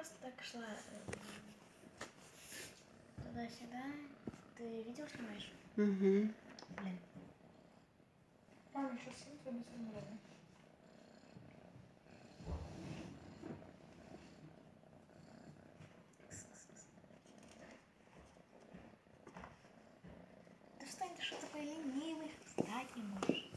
просто так шла туда-сюда. Ты видео снимаешь? Угу. Блин. Мама, сейчас сын без умрения. Да встань, ты что такой ленивый, встать не можешь.